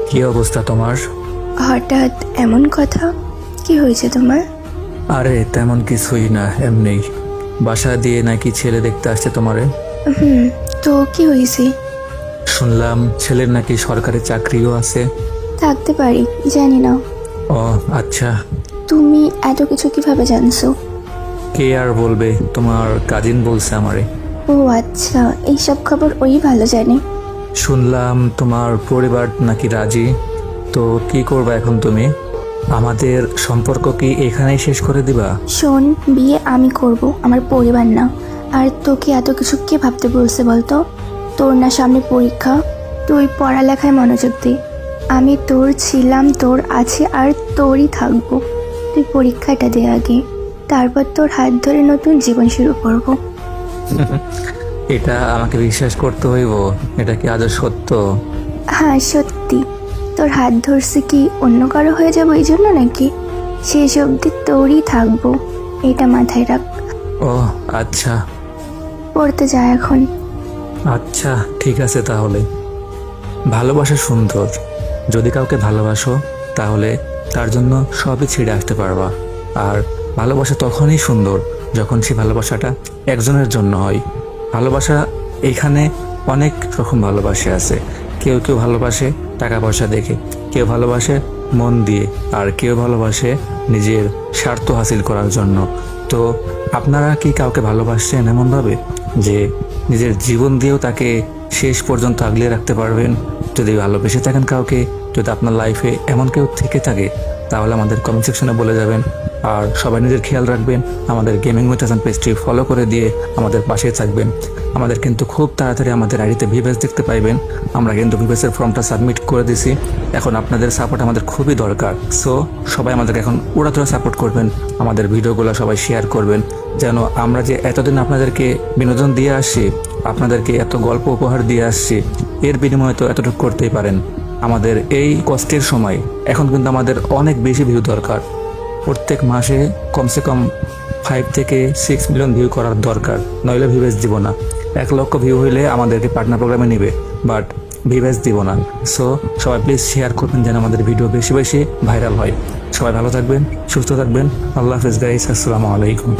কি অবস্থা তোমার? হঠাৎ এমন কথা, কি হয়েছে তোমার? আরে তেমন কিছুই না, এমনি বাসা দিয়ে নাকি ছেলে দেখতে আসছে তোমারে। হুম, তো কি হয়েছে? শুনলাম ছেলের নাকি সরকারি চাকরিও আছে। থাকতে পারি, জানি না। ও আচ্ছা। তুমি এত কিছু কিভাবে জানছো? কে আর বলবে, তোমার কাজিন বলছে আমারে। ও আচ্ছা, এইসব খবর ওই ভালো জানে। শুনলাম তোমার পরিবার নাকি রাজি। তো কি করবা এখন তুমি? আমাদের সম্পর্ক কি এখানেই শেষ করে দিবা? শোন, বিয়ে আমি করব, আমার পরিবার না। আর তোকে এত কিছু কে ভাবতে বলছে বলতো? তোর না সামনে পরীক্ষা, তুই পড়ালেখায় মনোযোগ দে। আমি তোর ছিলাম, তোর আছে, আর তোরই থাকবো। তুই পরীক্ষাটা দে আগে, তারপর তোর হাত ধরে নতুন জীবন শুরু করব। এটা আমাকে বিশ্বাস করতে হইব? এটা কি আদৌ সত্য? হ্যাঁ সত্যি। তোর হাত ধরছে কি অন্য কারো হয়ে যাবো এই জন্য নাকি? শেষ অবধি তোরই থাকবো, এটা মাথায় রাখ। ও আচ্ছা। পড়তে যা এখন। আচ্ছা ঠিক আছে তাহলে। ভালোবাসা সুন্দর। যদি কাউকে ভালোবাসো তাহলে তার জন্য সবই ছেড়ে আসতে পারবা। আর ভালোবাসা তখনই সুন্দর যখন সে ভালোবাসাটা একজনের জন্য হয়। ভালোবাসা এখানে অনেক রকম ভালোবাসা আছে। কেউ কেউ ভালোবাসে টাকা পয়সা দেখে, কেউ ভালোবাসে মন দিয়ে, আর কেউ ভালোবাসে নিজের স্বার্থ হাসিল করার জন্য। তো আপনারা কি কাউকে ভালোবাসছেন এমনভাবে যে নিজের জীবন দিয়েও তাকে শেষ পর্যন্ত আগলে রাখতে পারবেন? যদি ভালোবেসে থাকেন কাউকে, যদি আপনার লাইফে এমন কেউ থেকে থাকে, তাহলে আমাদের কমেন্ট সেকশনে বলে যাবেন। আর সবাই নিজের খেয়াল রাখবেন। আমাদের গেমিং উইথ হাসান পেজটি ফলো করে দিয়ে আমাদের পাশে থাকবেন। আমাদের কিন্তু খুব তাড়াতাড়ি আমাদের আইডিতে ভিভেস দেখতে পাইবেন। আমরা কিন্তু ভিভেসের ফর্মটা সাবমিট করে দিছি। এখন আপনাদের সাপোর্ট আমাদের খুবই দরকার। সো সবাই আমাদেরকে এখন উড়াধুরা সাপোর্ট করবেন। আমাদের ভিডিওগুলো সবাই শেয়ার করবেন, যেন আমরা যে এতদিন আপনাদেরকে বিনোদন দিয়ে আসছি, আপনাদেরকে এত গল্প উপহার দিয়ে আসছি, এর বিনিময়ে তো এতটুকু করতেই পারেন। আমাদের এই কষ্টের সময় এখন কিন্তু আমাদের অনেক বেশি ভিউ দরকার। প্রত্যেক মাসে কমসে কম 5 থেকে 6 মিলিয়ন ভিউ করার দরকার, নইলে ভিভেস দিব না। 1 লক্ষ ভিউ হইলে আমাদেরকে পার্টনার প্রোগ্রামে নিবে, বাট ভিভেস দিব না। সো সবাই প্লিজ শেয়ার করবেন যেন আমাদের ভিডিও বেশি বেশি ভাইরাল হয়। সবাই ভালো থাকবেন, সুস্থ থাকবেন। আল্লাহ হাফেজ গাইস, আসসালামু আলাইকুম।